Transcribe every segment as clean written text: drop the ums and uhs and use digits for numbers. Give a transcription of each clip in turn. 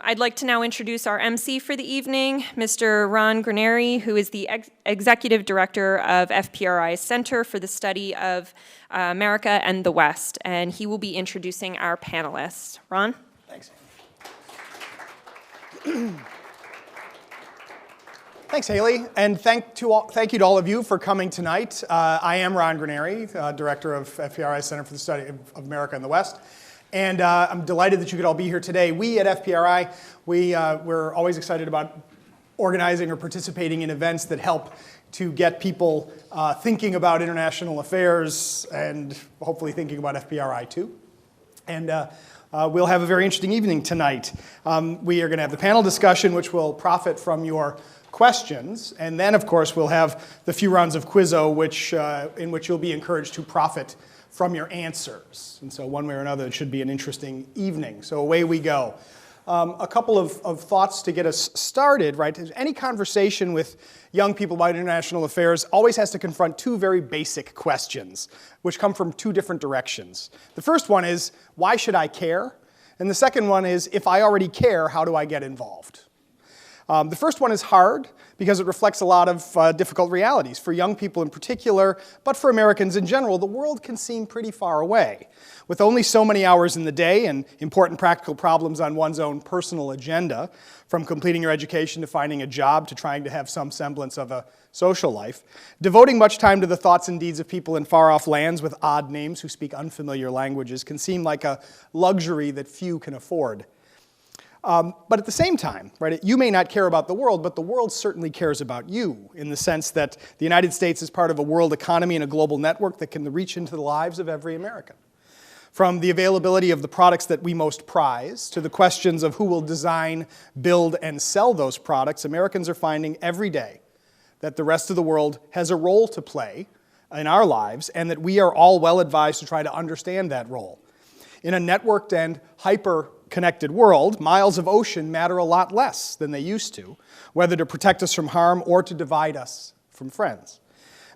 I'd like to now introduce our MC for the evening, Mr. Ron Graneri, who is the Executive Director of FPRI's Center for the Study of America and the West, and he will be introducing our panelists. Ron? Thanks. Thanks, Haley, and thank you to all of you for coming tonight. I am Ron Graneri, Director of FPRI's Center for the Study of America and the West. And I'm delighted that you could all be here today. We at FPRI, we're always excited about organizing or participating in events that help to get people thinking about international affairs and hopefully thinking about FPRI too. And we'll have a very interesting evening tonight. We are going to have the panel discussion, which will profit from your questions. And then, of course, we'll have the few rounds of Quizzo, in which you'll be encouraged to profit from your answers. And so one way or another, it should be an interesting evening. So away we go. A couple of thoughts to get us started, right? Any conversation with young people about international affairs always has to confront two very basic questions, which come from two different directions. The first one is, why should I care? And the second one is, if I already care, how do I get involved? The first one is hard because it reflects a lot of difficult realities for young people in particular, but for Americans in general. The world can seem pretty far away. With only so many hours in the day and important practical problems on one's own personal agenda, from completing your education to finding a job to trying to have some semblance of a social life, devoting much time to the thoughts and deeds of people in far-off lands with odd names who speak unfamiliar languages can seem like a luxury that few can afford. But at the same time, right, you may not care about the world, but the world certainly cares about you in the sense that the United States is part of a world economy and a global network that can reach into the lives of every American. From the availability of the products that we most prize to the questions of who will design, build, and sell those products, Americans are finding every day that the rest of the world has a role to play in our lives and that we are all well advised to try to understand that role. In a networked and hyper-connected world, miles of ocean matter a lot less than they used to, whether to protect us from harm or to divide us from friends.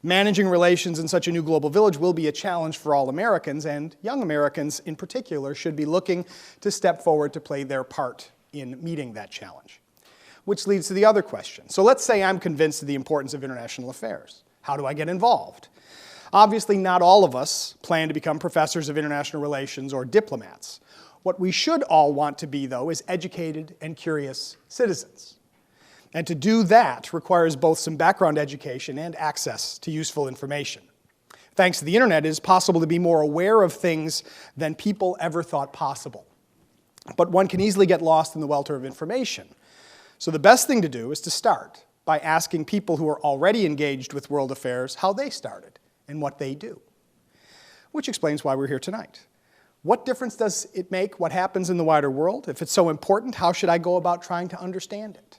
Managing relations in such a new global village will be a challenge for all Americans, and young Americans in particular should be looking to step forward to play their part in meeting that challenge. Which leads to the other question. So let's say I'm convinced of the importance of international affairs. How do I get involved? Obviously, not all of us plan to become professors of international relations or diplomats. What we should all want to be, though, is educated and curious citizens. And to do that requires both some background education and access to useful information. Thanks to the internet, it is possible to be more aware of things than people ever thought possible. But one can easily get lost in the welter of information. So the best thing to do is to start by asking people who are already engaged with world affairs how they started and what they do. Which explains why we're here tonight. What difference does it make what happens in the wider world? If it's so important, how should I go about trying to understand it?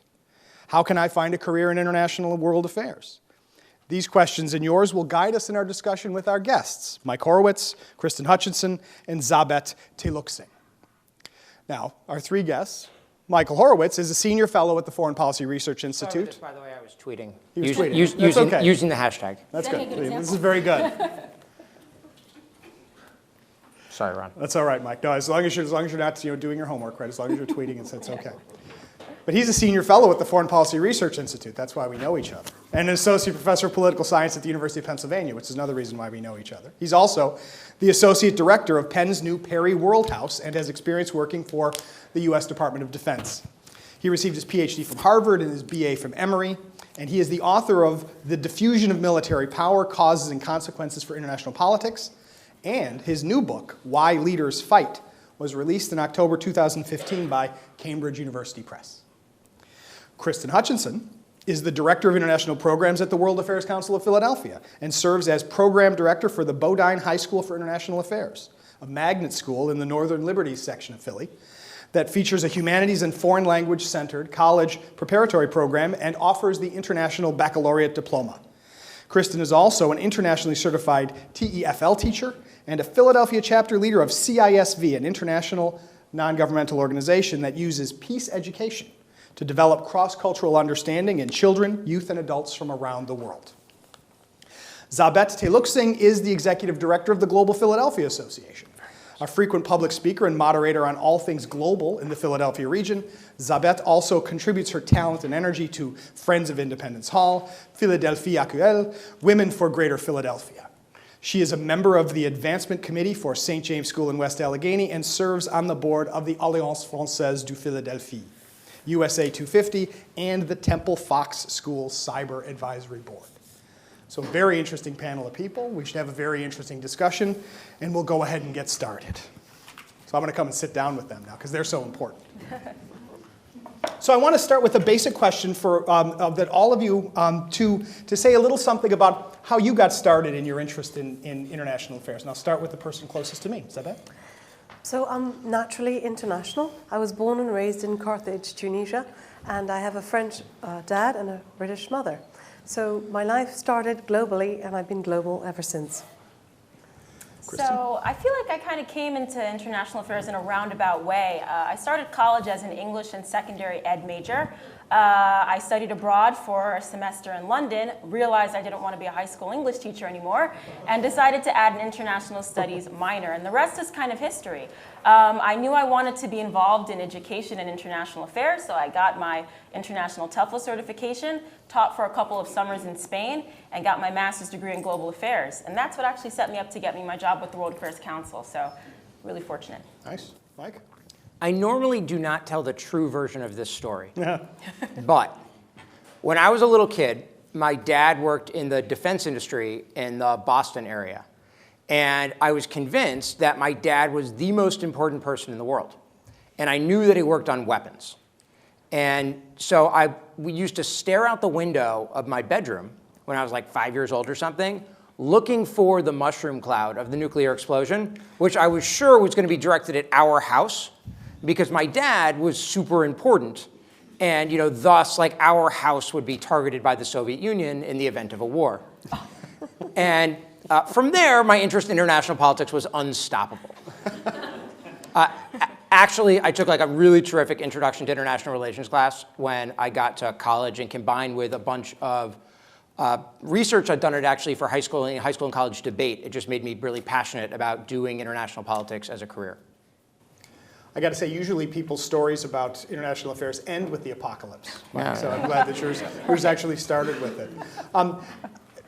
How can I find a career in international world affairs? These questions and yours will guide us in our discussion with our guests, Mike Horowitz, Kristen Hutchinson, and Zabet Teluksing. Now, our three guests. Michael Horowitz is a senior fellow at the Foreign Policy Research Institute. This, by the way, I was tweeting. He was tweeting. Using the hashtag. That's good. This is very good. Sorry, Ron. That's all right, Mike. No, as long as you're not doing your homework, right? As long as you're tweeting, it's okay. But he's a senior fellow at the Foreign Policy Research Institute. That's why we know each other. And an associate professor of political science at the University of Pennsylvania, which is another reason why we know each other. He's also the associate director of Penn's new Perry World House and has experience working for the U.S. Department of Defense. He received his PhD from Harvard and his BA from Emory, and he is the author of The Diffusion of Military Power, Causes and Consequences for International Politics, and his new book, Why Leaders Fight, was released in October 2015 by Cambridge University Press. Kristen Hutchinson is the Director of International Programs at the World Affairs Council of Philadelphia and serves as Program Director for the Bodine High School for International Affairs, a magnet school in the Northern Liberties section of Philly that features a humanities and foreign language-centered college preparatory program and offers the International Baccalaureate Diploma. Kristen is also an internationally certified TEFL teacher and a Philadelphia chapter leader of CISV, an international non-governmental organization that uses peace education to develop cross-cultural understanding in children, youth, and adults from around the world. Zabet Teluksing is the executive director of the Global Philadelphia Association, A frequent public speaker and moderator on all things global in the Philadelphia region, Zabeth also contributes her talent and energy to Friends of Independence Hall, Philadelphie Actuelle, Women for Greater Philadelphia. She is a member of the Advancement Committee for St. James School in West Allegheny and serves on the board of the Alliance Française du Philadelphie, USA 250, and the Temple Fox School Cyber Advisory Board. So a very interesting panel of people. We should have a very interesting discussion, and we'll go ahead and get started. So I'm going to come and sit down with them now because they're so important. So I want to start with a basic question for that all of you to say a little something about how you got started in your interest in international affairs. And I'll start with the person closest to me. Is that it? So I'm naturally international. I was born and raised in Carthage, Tunisia, and I have a French dad and a British mother. So my life started globally, and I've been global ever since. Kristen? So I feel like I kind of came into international affairs in a roundabout way. I started college as an English and secondary ed major. I studied abroad for a semester in London, realized I didn't want to be a high school English teacher anymore, and decided to add an international studies minor. And the rest is kind of history. I knew I wanted to be involved in education and international affairs, so I got my international TEFL certification, taught for a couple of summers in Spain, and got my master's degree in global affairs. And that's what actually set me up to get me my job with the World Affairs Council, so really fortunate. Nice. Mike? I normally do not tell the true version of this story. Yeah. But when I was a little kid, my dad worked in the defense industry in the Boston area. And I was convinced that my dad was the most important person in the world. And I knew that he worked on weapons. And so we used to stare out the window of my bedroom when I was like 5 years old or something, looking for the mushroom cloud of the nuclear explosion, which I was sure was going to be directed at our house, because my dad was super important, and thus like our house would be targeted by the Soviet Union in the event of a war. And from there, my interest in international politics was unstoppable. Actually, I took like a really terrific introduction to international relations class when I got to college, and combined with a bunch of research I'd done actually for high school and college debate, it just made me really passionate about doing international politics as a career. I got to say, usually people's stories about international affairs end with the apocalypse. Yeah. So I'm glad that yours actually started with it.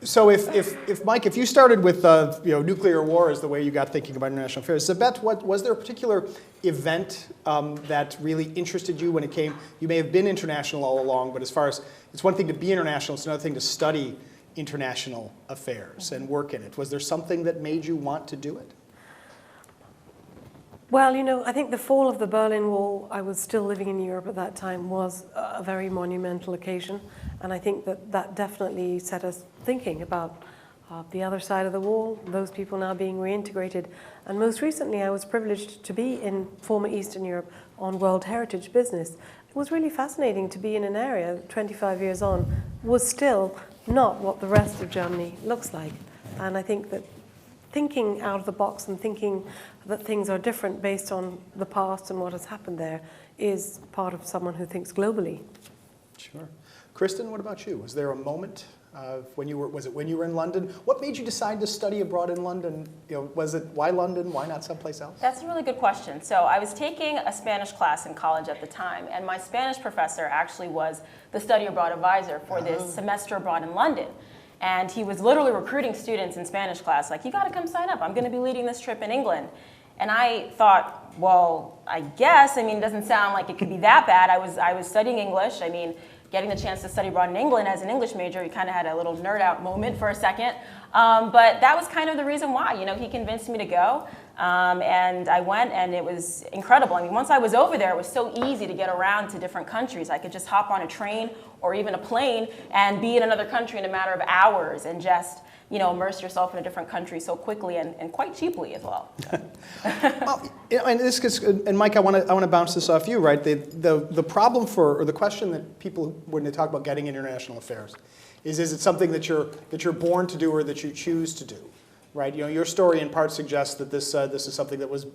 So if Mike, if you started with nuclear war as the way you got thinking about international affairs, Zabeth, was there a particular event that really interested you when it came? You may have been international all along, but as far as it's one thing to be international, it's another thing to study international affairs and work in it. Was there something that made you want to do it? Well, I think the fall of the Berlin Wall, I was still living in Europe at that time, was a very monumental occasion. And I think that definitely set us thinking about the other side of the wall, those people now being reintegrated. And most recently, I was privileged to be in former Eastern Europe on World Heritage business. It was really fascinating to be in an area that 25 years on was still not what the rest of Germany looks like. And I think that thinking out of the box and thinking that things are different based on the past and what has happened there is part of someone who thinks globally. Sure. Kristen, what about you? Was there a moment when you were in London? What made you decide to study abroad in London? Was it why London? Why not someplace else? That's a really good question. So I was taking a Spanish class in college at the time, and my Spanish professor actually was the study abroad advisor for this semester abroad in London. And he was literally recruiting students in Spanish class, like, you got to come sign up. I'm going to be leading this trip in England. And I thought, well, I guess, it doesn't sound like it could be that bad. I was studying English. Getting the chance to study abroad in England as an English major, you kind of had a little nerd out moment for a second. But that was kind of the reason why. He convinced me to go. And I went, and it was incredible. Once I was over there, it was so easy to get around to different countries. I could just hop on a train or even a plane and be in another country in a matter of hours and just immerse yourself in a different country so quickly and quite cheaply as well. Well, and Mike, I want to bounce this off you, right? The problem or the question that people, when they talk about getting international affairs, is it something that you're born to do or that you choose to do, right? Your story in part suggests that this is something that was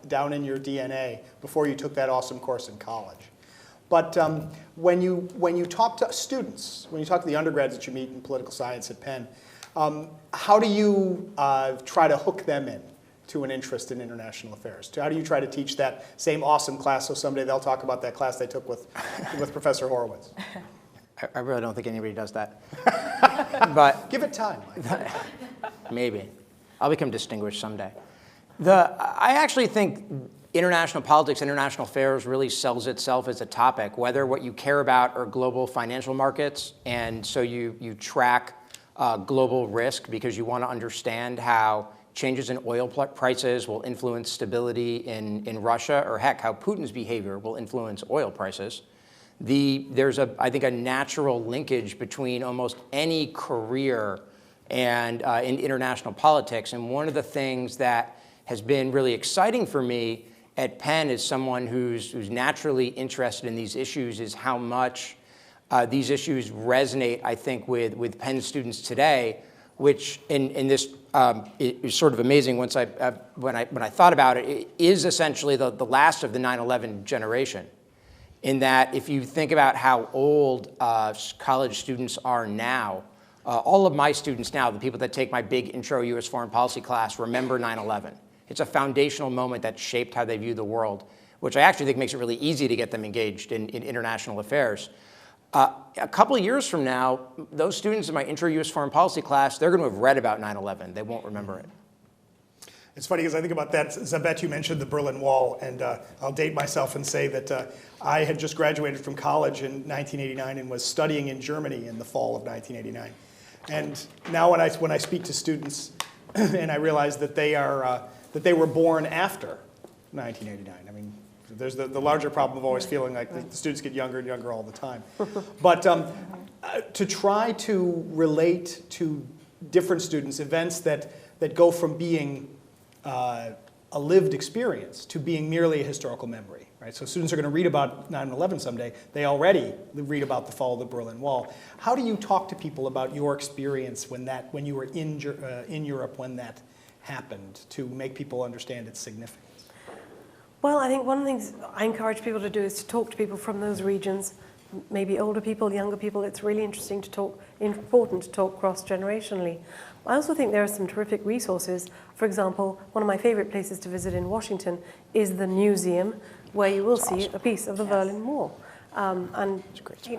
down in your DNA before you took that awesome course in college. But when you talk to students, when you talk to the undergrads that you meet in political science at Penn, how do you try to hook them in to an interest in international affairs? How do you try to teach that same awesome class so someday they'll talk about that class they took with Professor Horowitz? I really don't think anybody does that. But Give it time, Mike. maybe. I'll become distinguished someday. I actually think international politics, international affairs really sells itself as a topic, whether what you care about are global financial markets, and so you track global risk because you want to understand how changes in oil prices will influence stability in Russia, or heck, how Putin's behavior will influence oil prices. There's I think a natural linkage between almost any career and in international politics. And one of the things that has been really exciting for me at Penn as someone who's naturally interested in these issues is how much these issues resonate, I think, with Penn students today, which in this is sort of amazing. When I thought about it, it is essentially the last of the 9/11 generation. In that, if you think about how old college students are now, all of my students now, the people that take my big intro U.S. foreign policy class, remember 9/11. It's a foundational moment that shaped how they view the world, which I actually think makes it really easy to get them engaged in international affairs. A couple of years from now, those students in my intro U.S. foreign policy class, they're going to have read about 9/11. They won't remember it. It's funny because I think about that. Zabet, you mentioned the Berlin Wall, and I'll date myself and say that I had just graduated from college in 1989 and was studying in Germany in the fall of 1989. And now when I speak to students and I realize that they were born after 1989. I mean, there's the larger problem of always feeling like the students get younger and younger all the time. But to try to relate to different students events that go from being a lived experience to being merely a historical memory, right? So students are going to read about 9/11 someday. They already read about the fall of the Berlin Wall. How do you talk to people about your experience when you were in Europe when that happened, to make people understand its significance? Well, I think one of the things I encourage people to do is to talk to people from those regions, maybe older people, younger people. It's really important to talk cross-generationally. I also think there are some terrific resources. For example, one of my favorite places to visit in Washington is the museum, where you will see a piece of the Berlin Wall. And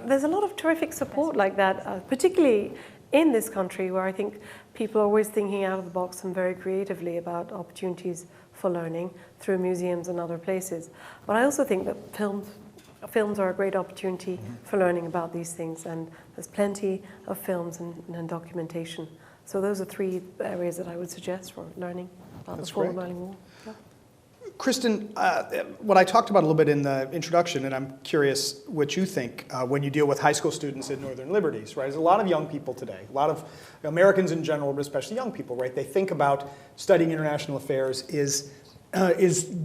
there's a lot of terrific support like that, particularly in this country, where I think people are always thinking out of the box and very creatively about opportunities for learning through museums and other places. But I also think that films are a great opportunity for learning about these things, and there's plenty of films and documentation. So those are three areas that I would suggest for learning about the fall of the Berlin Wall. Yeah. Kristen, what I talked about a little bit in the introduction, and I'm curious what you think when you deal with high school students at Northern Liberties, right? There's a lot of young people today, a lot of Americans in general, but especially young people, right? They think about studying international affairs is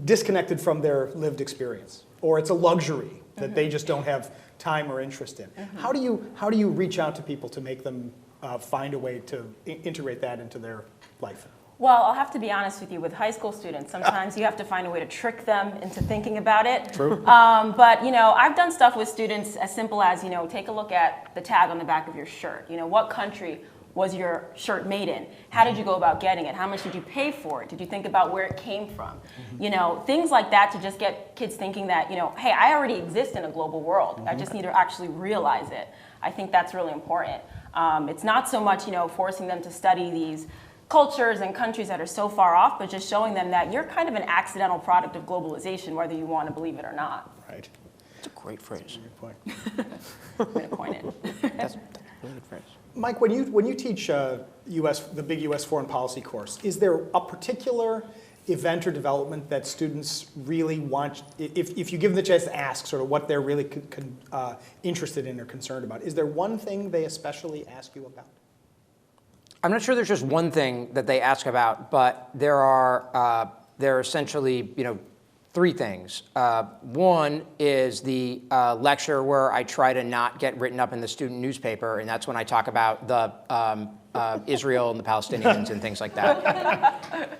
disconnected from their lived experience, or it's a luxury that they just don't have time or interest in. How do you reach out to people to make them find a way to integrate that into their life? Well, I'll have to be honest with you. With high school students, sometimes you have to find a way to trick them into thinking about it. True. But I've done stuff with students as simple as take a look at the tag on the back of your shirt. What country was your shirt made in? How did you go about getting it? How much did you pay for it? Did you think about where it came from? Things like that to just get kids thinking that hey, I already exist in a global world. I just need to actually realize it. I think that's really important. It's not so much forcing them to study these cultures and countries that are so far off, but just showing them that you're kind of an accidental product of globalization, whether you want to believe it or not. Right. That's a great phrase. Good point. I'm going to coin it. That's a really good phrase. Mike, when you teach the big U.S. foreign policy course, is there a particular event or development that students really want, if you give them the chance to ask sort of what they're really interested in or concerned about, is there one thing they especially ask you about? I'm not sure there's just one thing that they ask about, but there are essentially three things. One is the lecture where I try to not get written up in the student newspaper, and that's when I talk about the Israel and the Palestinians and things like that.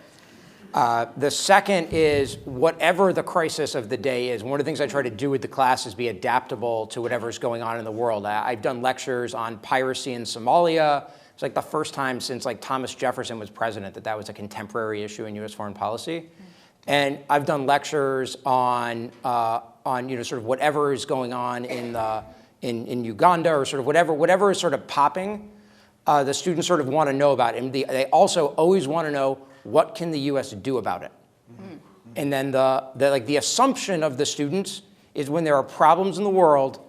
The second is whatever the crisis of the day is. One of the things I try to do with the class is be adaptable to whatever's going on in the world. I've done lectures on piracy in Somalia, It's like the first time since like Thomas Jefferson was president that was a contemporary issue in U.S. foreign policy. And I've done lectures on sort of whatever is going on in Uganda, or sort of whatever is sort of popping. The students sort of want to know about it. And they also always want to know, what can the U.S. do about it? And then the assumption of the students is, when there are problems in the world,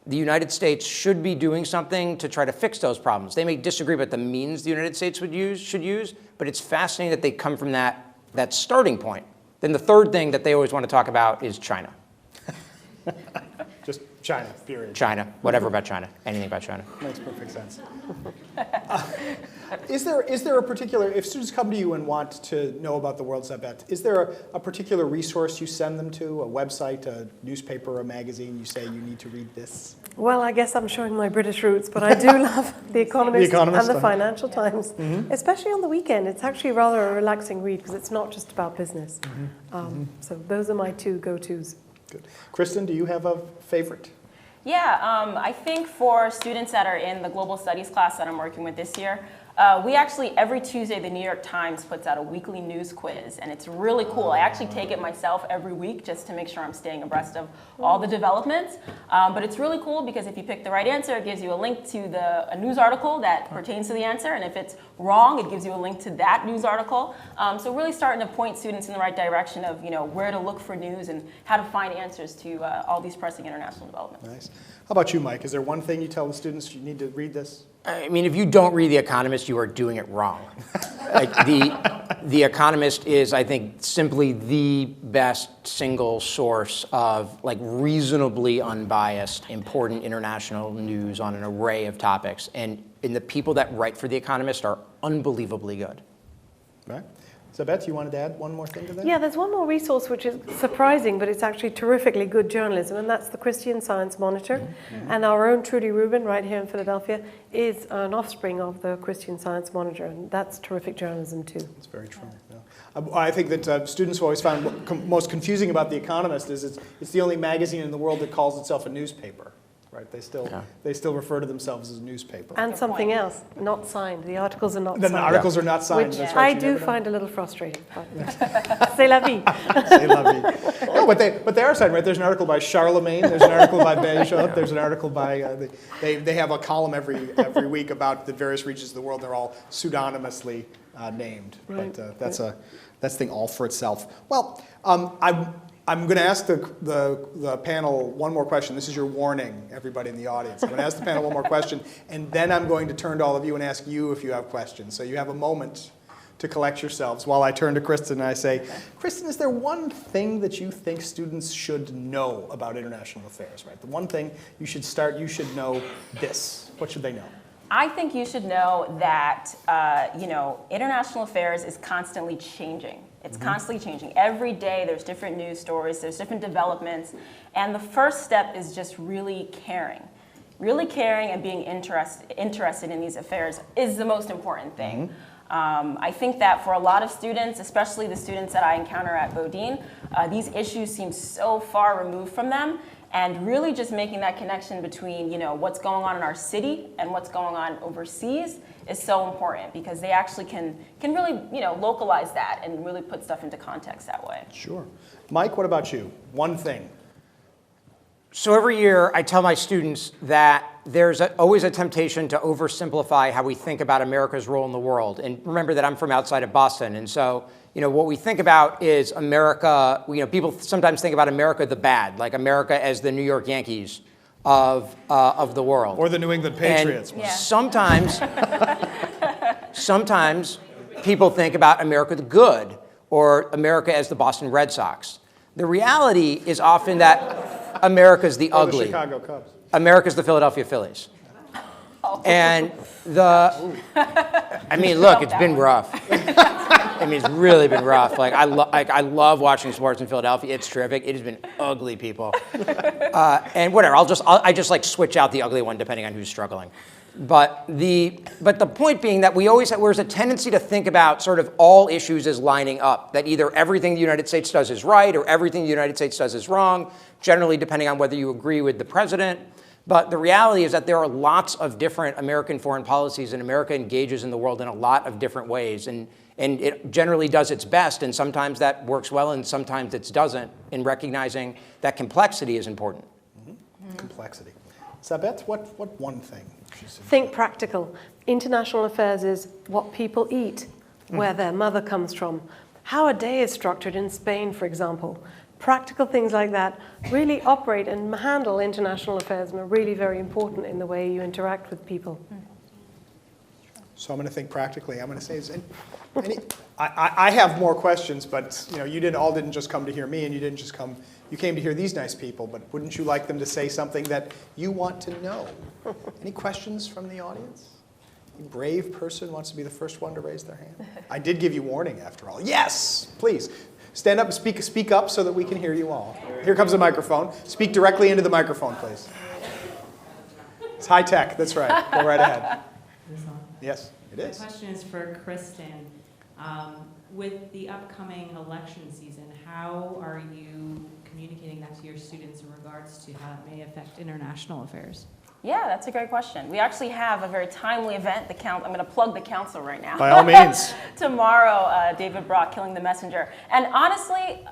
the United States should be doing something to try to fix those problems. They may disagree about the means the United States should use, but it's fascinating that they come from that starting point. Then the third thing that they always want to talk about is China. Just China, period. China, whatever about China, anything about China. Makes perfect sense. Is there a particular, if students come to you and want to know about the world's bet, is there a particular resource you send them to, a website, a newspaper, a magazine, you say you need to read this? Well, I guess I'm showing my British roots, but I do love The Economist, and the Financial Times, especially on the weekend. It's actually rather a relaxing read, because it's not just about business. So those are my two go-tos. Good. Kristen, do you have a favorite? Yeah, I think for students that are in the global studies class that I'm working with this year, we actually, every Tuesday, the New York Times puts out a weekly news quiz, and it's really cool. I actually take it myself every week just to make sure I'm staying abreast of all the developments. But it's really cool because if you pick the right answer, it gives you a link to a news article that pertains to the answer, and if it's wrong, it gives you a link to that news article. So really starting to point students in the right direction of where to look for news and how to find answers to all these pressing international developments. Nice. How about you, Mike? Is there one thing you tell the students, you need to read this? I mean, if you don't read The Economist, you are doing it wrong. Like the Economist is, I think, simply the best single source of like reasonably unbiased, important international news on an array of topics. And the people that write for The Economist are unbelievably good. Right. Zabeth, you wanted to add one more thing to that? Yeah, there's one more resource which is surprising, but it's actually terrifically good journalism, and that's the Christian Science Monitor. And our own Trudy Rubin, right here in Philadelphia, is an offspring of the Christian Science Monitor, and that's terrific journalism too. That's very true. Yeah. I think that students have always found what most confusing about The Economist is it's the only magazine in the world that calls itself a newspaper. Right? They still refer to themselves as a newspaper. And something else, not signed. The articles are not signed. The articles are not signed. Which That's right, I do find a little frustrating. C'est la vie. C'est la vie. No, but they are signed, right? There's an article by Charlemagne. There's an article by Bajot. There's an article by they have a column every week about the various regions of the world. They're all pseudonymously named. Right. But that's a thing all for itself. Well, I'm going to ask the panel one more question. This is your warning, everybody in the audience. I'm going to ask the panel one more question, and then I'm going to turn to all of you and ask you if you have questions. So you have a moment to collect yourselves while I turn to Kristen and I say, Kristen, is there one thing that you think students should know about international affairs? Right, the one thing you should know this. What should they know? I think you should know that international affairs is constantly changing. It's constantly changing. Every day there's different news stories, there's different developments, and the first step is just really caring. Really caring and being interested in these affairs is the most important thing. I think that for a lot of students, especially the students that I encounter at Bodine, these issues seem so far removed from them. And really just making that connection between, what's going on in our city and what's going on overseas is so important because they actually can really, localize that and really put stuff into context that way. Sure. Mike, what about you? One thing. So every year I tell my students that there's always a temptation to oversimplify how we think about America's role in the world. And remember that I'm from outside of Boston. And so, what we think about is America, people sometimes think about America the bad, like America as the New York Yankees of the world. Or the New England Patriots. And sometimes people think about America the good or America as the Boston Red Sox. The reality is often that America's the ugly. The Chicago Cubs. America's the Philadelphia Phillies. And look, it's been rough. It's really been rough. I love watching sports in Philadelphia. It's terrific. It has been ugly, people. And whatever, I just switch out the ugly one depending on who's struggling. But the point being that there's a tendency to think about sort of all issues as lining up, that either everything the United States does is right or everything the United States does is wrong, generally depending on whether you agree with the president. But the reality is that there are lots of different American foreign policies, and America engages in the world in a lot of different ways. And it generally does its best, and sometimes that works well, and sometimes it doesn't, in recognizing that complexity is important. Complexity. Sabeth, what one thing? Think practical. International affairs is what people eat, where their mother comes from, how a day is structured in Spain, for example. Practical things like that really operate and handle international affairs and are really very important in the way you interact with people. So I'm going to think practically. I'm going to say, I have more questions, but you didn't just come to hear me, and you came to hear these nice people, but wouldn't you like them to say something that you want to know? Any questions from the audience? Any brave person wants to be the first one to raise their hand? I did give you warning after all. Yes, please. Stand up and speak up so that we can hear you all. Here comes the microphone. Speak directly into the microphone, please. It's high tech, that's right. Go right ahead. Yes, it is. My question is for Kristen. With the upcoming election season, how are you communicating that to your students in regards to how it may affect international affairs? Yeah, that's a great question. We actually have a very timely event. I'm going to plug the council right now. By all means. Tomorrow, David Brock, Killing the Messenger. And honestly,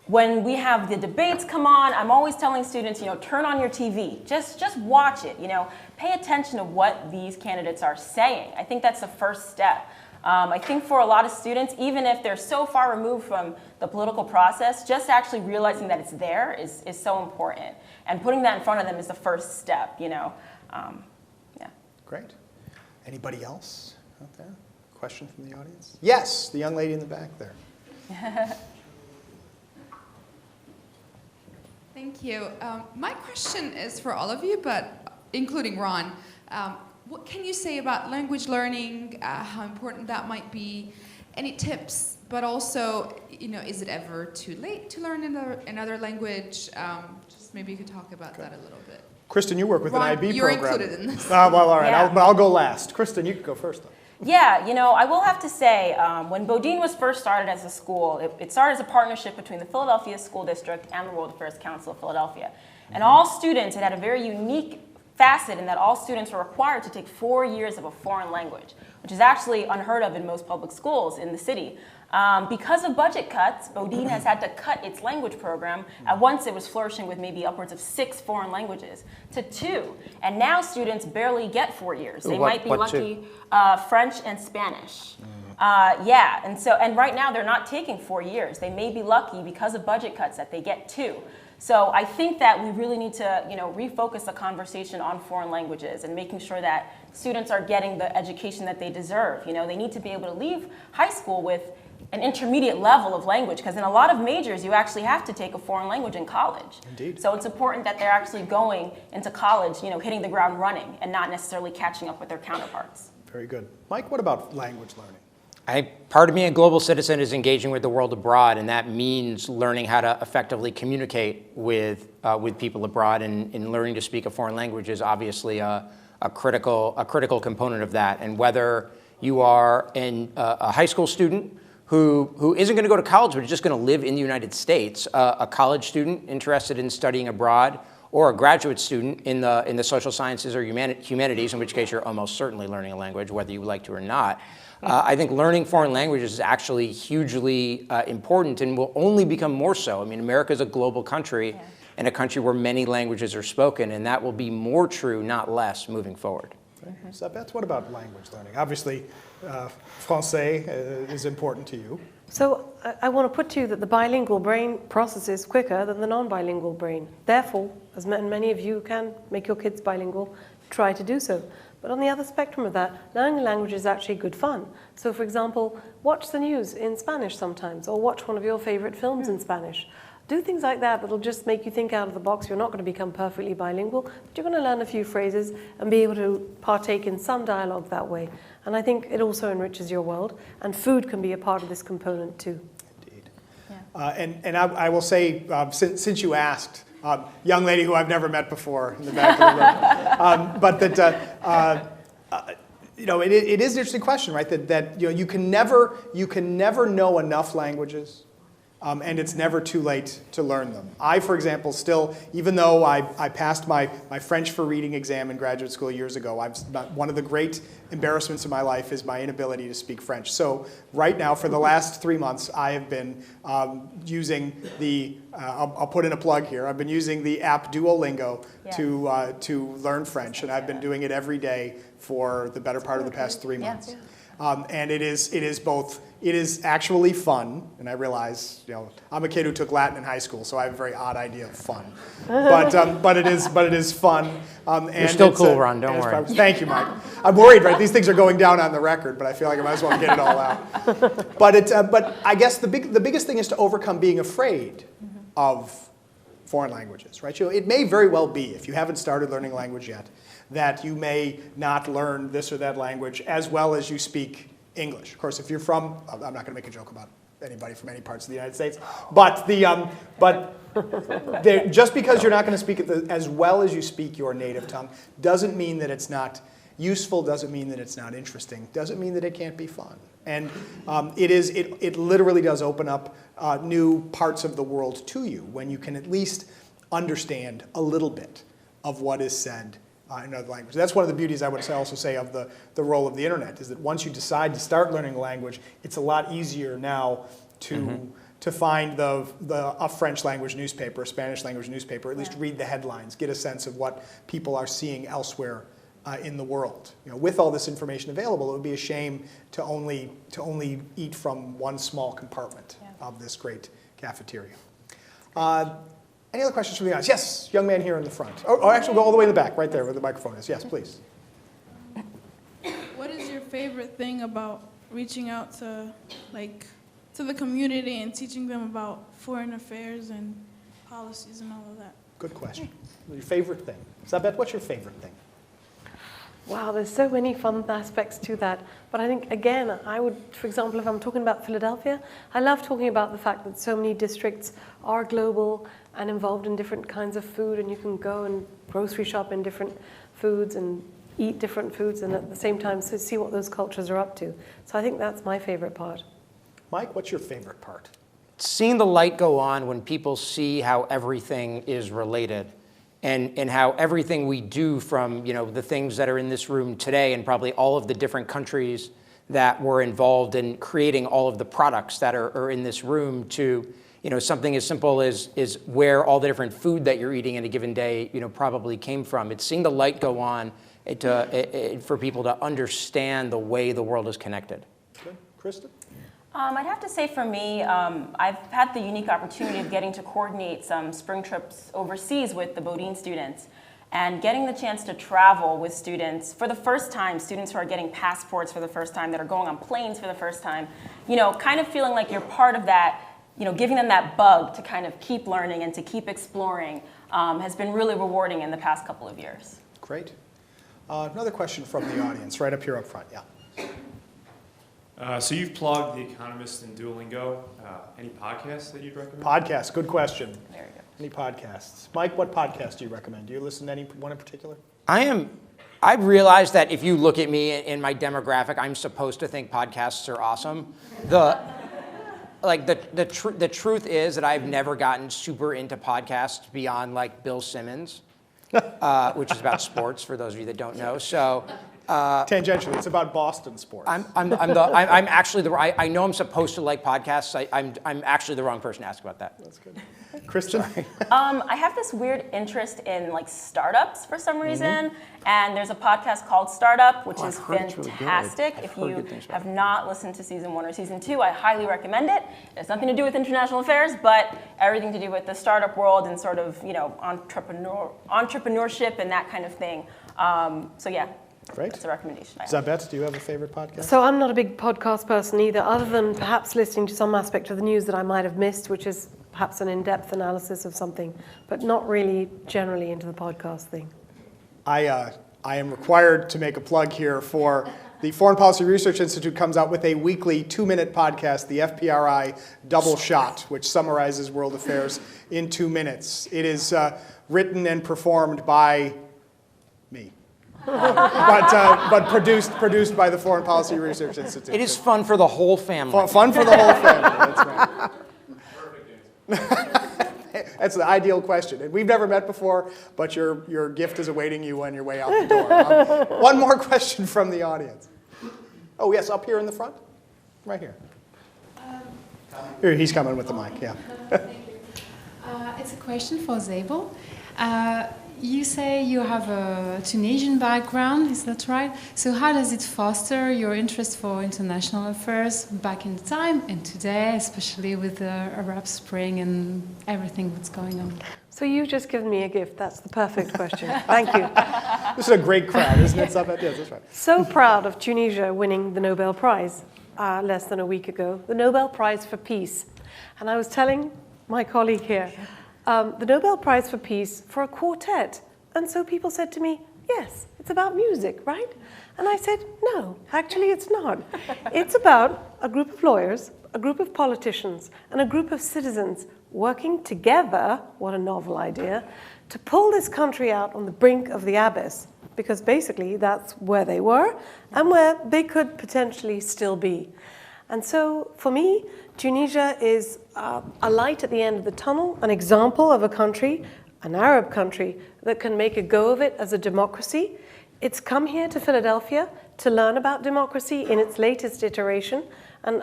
when we have the debates come on, I'm always telling students, turn on your TV. Just watch it. Pay attention to what these candidates are saying. I think that's the first step. I think for a lot of students, even if they're so far removed from the political process, just actually realizing that it's there is so important. And putting that in front of them is the first step, Yeah. Great. Anybody else out there? Question from the audience? Yes, the young lady in the back there. Thank you. My question is for all of you, but including Ron. What can you say about language learning, how important that might be? Any tips, but also, is it ever too late to learn another language? Just maybe you could talk about that a little bit. Kristen, you work with Ron, an IB you're program. included in this. Well, all right, Yeah. I'll go last. Kristen, you can go first, though. Yeah, I will have to say, when Bodine was first started as a school, it started as a partnership between the Philadelphia School District and the World Affairs Council of Philadelphia. And all students, it had a very unique facet in that all students were required to take 4 years of a foreign language, which is actually unheard of in most public schools in the city. Because of budget cuts, Bodine has had to cut its language program. At once it was flourishing with maybe upwards of 6 foreign languages to 2. And now students barely get 4 years. They might be lucky French and Spanish. And right now they're not taking 4 years. They may be lucky because of budget cuts that they get 2. So I think that we really need to, refocus the conversation on foreign languages and making sure that students are getting the education that they deserve. They need to be able to leave high school with an intermediate level of language, because in a lot of majors, you actually have to take a foreign language in college. Indeed. So it's important that they're actually going into college, hitting the ground running and not necessarily catching up with their counterparts. Very good. Mike, what about language learning? Part of being a global citizen is engaging with the world abroad, and that means learning how to effectively communicate with people abroad, and learning to speak a foreign language is obviously a critical component of that. And whether you are a high school student who isn't going to go to college but is just going to live in the United States, a college student interested in studying abroad, or a graduate student in the social sciences or humanities, in which case you're almost certainly learning a language, whether you would like to or not. I think learning foreign languages is actually hugely important, and will only become more so. I mean, America is a global country, and a country where many languages are spoken, and that will be more true, not less, moving forward. Sabeth, what about language learning? Obviously, Francais is important to you. So I want to put to you that the bilingual brain processes quicker than the non-bilingual brain. Therefore, as many of you can make your kids bilingual, try to do so. But on the other spectrum of that, learning a language is actually good fun. So for example, watch the news in Spanish sometimes, or watch one of your favorite films in Spanish. Do things like that that'll just make you think out of the box. You're not going to become perfectly bilingual, but you're going to learn a few phrases and be able to partake in some dialogue that way. And I think it also enriches your world, and food can be a part of this component too. Indeed. And I will say, since you asked, young lady who I've never met before in the back of the room, but that it is an interesting question, right? That you can never know enough languages. And it's never too late to learn them. I, for example, still, even though I passed my French for reading exam in graduate school years ago, one of the great embarrassments of my life is my inability to speak French. So right now, for the last 3 months, I have been using I'll put in a plug here, I've been using the app Duolingo to learn French, and I've been doing it every day for the better part of the past 3 months. And it is actually fun, and I realize, I'm a kid who took Latin in high school, so I have a very odd idea of fun. But it is fun. You're still cool, Ron. Don't worry. Thank you, Mike. I'm worried, right? These things are going down on the record, but I feel like I might as well get it all out. But I guess the biggest thing is to overcome being afraid of foreign languages, right? It may very well be, if you haven't started learning a language yet, that you may not learn this or that language as well as you speak English. Of course, if you're from, I'm not going to make a joke about anybody from any parts of the United States, but just because you're not going to speak it as well as you speak your native tongue doesn't mean that it's not useful, doesn't mean that it's not interesting, doesn't mean that it can't be fun. And it literally does open up new parts of the world to you when you can at least understand a little bit of what is said in other languages. That's one of the beauties, I would also say, of the role of the internet, is that once you decide to start learning a language, it's a lot easier now to find a French language newspaper, a Spanish language newspaper, at least read the headlines, get a sense of what people are seeing elsewhere in the world. With all this information available, it would be a shame to only eat from one small compartment of this great cafeteria. Any other questions from the audience? Yes, young man here in the front. Oh, actually, go all the way in the back, right there where the microphone is. Yes, please. What is your favorite thing about reaching out to the community and teaching them about foreign affairs and policies and all of that? Good question. Your favorite thing? Zabeth, what's your favorite thing? Wow, there's so many fun aspects to that. But I think, again, I would, for example, if I'm talking about Philadelphia, I love talking about the fact that so many districts are global and involved in different kinds of food, and you can go and grocery shop in different foods and eat different foods, and at the same time see what those cultures are up to. So I think that's my favorite part. Mike, what's your favorite part? Seeing the light go on when people see how everything is related. And how everything we do, from the things that are in this room today and probably all of the different countries that were involved in creating all of the products that are in this room, to something as simple as where all the different food that you're eating in a given day probably came from. It's seeing the light go on for people to understand the way the world is connected. Okay. Kristen? I'd have to say for me, I've had the unique opportunity of getting to coordinate some spring trips overseas with the Bodine students, and getting the chance to travel with students for the first time, students who are getting passports for the first time, that are going on planes for the first time, kind of feeling like you're part of that, giving them that bug to kind of keep learning and to keep exploring has been really rewarding in the past couple of years. Great. Another question from the audience, right up here up front, yeah. So you've plugged The Economist and Duolingo. Any podcasts that you'd recommend? Podcasts, good question. There you go. Any podcasts? Mike, what podcast do you recommend? Do you listen to any one in particular? I realize that if you look at me in my demographic, I'm supposed to think podcasts are awesome. The truth is that I've never gotten super into podcasts beyond Bill Simmons, which is about sports, for those of you that don't know. So. Tangentially, it's about Boston sports. I'm actually I know I'm supposed to like podcasts. I'm actually the wrong person to ask about that. That's good. Kristen? I have this weird interest in startups for some reason, and there's a podcast called Startup, which is fantastic. If you have not listened to season 1 or season 2, I highly recommend it. It has nothing to do with international affairs, but everything to do with the startup world and sort of entrepreneurship and that kind of thing. So yeah. Great. That's a recommendation. Zabeth, do you have a favorite podcast? So I'm not a big podcast person either, other than perhaps listening to some aspect of the news that I might have missed, which is perhaps an in-depth analysis of something, but not really generally into the podcast thing. I am required to make a plug here for the Foreign Policy Research Institute comes out with a weekly 2-minute podcast, the FPRI Double Shot, which summarizes world affairs in 2 minutes. It is written and performed by me. but produced by the Foreign Policy Research Institute. It is fun for the whole family. Fun for the whole family, that's right. That's the ideal question. And we've never met before, but your gift is awaiting you on your way out the door. One more question from the audience. Oh, yes, up here in the front. Right here. Here, he's coming with the mic, yeah. Thank you. It's a question for Zabel. You say you have a Tunisian background, is that right? So how does it foster your interest for international affairs back in time and today, especially with the Arab Spring and everything that's going on? So you've just given me a gift. That's the perfect question. Thank you. This is a great crowd, isn't it? Yes, that's right. So proud of Tunisia winning the Nobel Prize less than a week ago, the Nobel Prize for Peace. And I was telling my colleague here, the Nobel Prize for Peace for a quartet. And so people said to me, yes, it's about music, right? And I said, no, actually it's not. It's about a group of lawyers, a group of politicians, and a group of citizens working together, what a novel idea, to pull this country out on the brink of the abyss. Because basically that's where they were and where they could potentially still be. And so for me, Tunisia is a light at the end of the tunnel, an example of a country, an Arab country, that can make a go of it as a democracy. It's come here to Philadelphia to learn about democracy in its latest iteration. And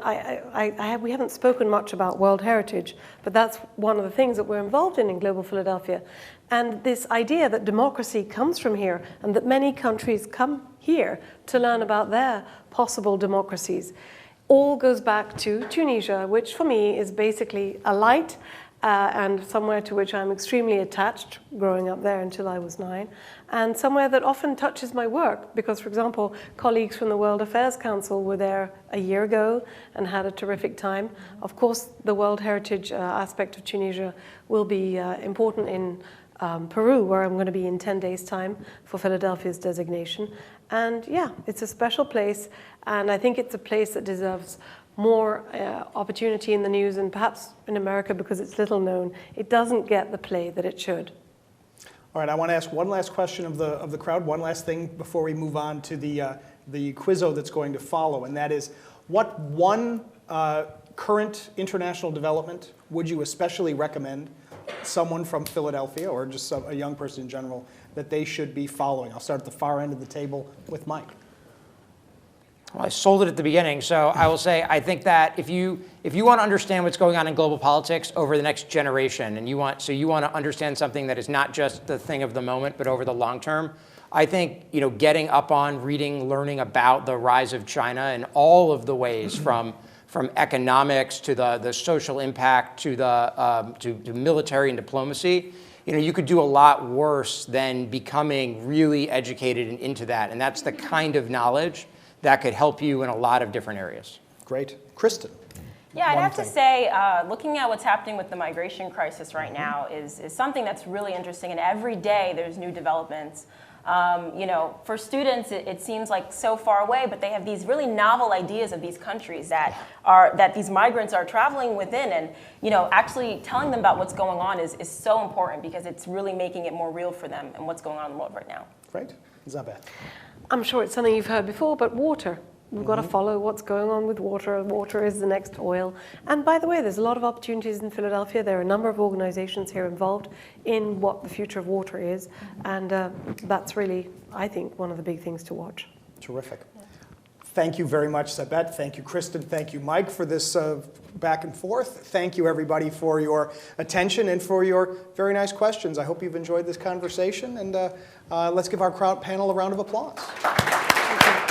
we haven't spoken much about World Heritage, but that's one of the things that we're involved in Global Philadelphia. And this idea that democracy comes from here and that many countries come here to learn about their possible democracies all goes back to Tunisia, which for me is basically a light and somewhere to which I'm extremely attached, growing up there until I was 9, and somewhere that often touches my work because, for example, colleagues from the World Affairs Council were there a year ago and had a terrific time. Of course, the World Heritage aspect of Tunisia will be important in Peru, where I'm going to be in 10 days' time for Philadelphia's designation. And yeah, it's a special place, and I think it's a place that deserves more opportunity in the news, and perhaps in America, because it's little known, it doesn't get the play that it should. All right, I want to ask one last question of the crowd, one last thing before we move on to the quizzo that's going to follow, and that is, what one current international development would you especially recommend someone from Philadelphia, or just a young person in general, that they should be following? I'll start at the far end of the table with Mike. Well, I sold it at the beginning, so I will say I think that if you want to understand what's going on in global politics over the next generation, and you want to understand something that is not just the thing of the moment, but over the long term, I think getting up on reading, learning about the rise of China and all of the ways from economics to the social impact to to military and diplomacy, you could do a lot worse than becoming really educated and into that, and that's the kind of knowledge that could help you in a lot of different areas. Great. Kristen. Yeah, I'd have to say, looking at what's happening with the migration crisis right now is something that's really interesting, and every day there's new developments. For students, it seems like so far away, but they have these really novel ideas of these countries that these migrants are traveling within, and actually telling them about what's going on is so important because it's really making it more real for them and what's going on in the world right now. Great. Zabet. I'm sure it's something you've heard before, but water. We've got to follow what's going on with water. Water is the next oil. And by the way, there's a lot of opportunities in Philadelphia. There are a number of organizations here involved in what the future of water is. And that's really, I think, one of the big things to watch. Terrific. Thank you very much, Zabet. Thank you, Kristen. Thank you, Mike, for this back and forth. Thank you, everybody, for your attention and for your very nice questions. I hope you've enjoyed this conversation. And let's give our panel a round of applause. Thank you.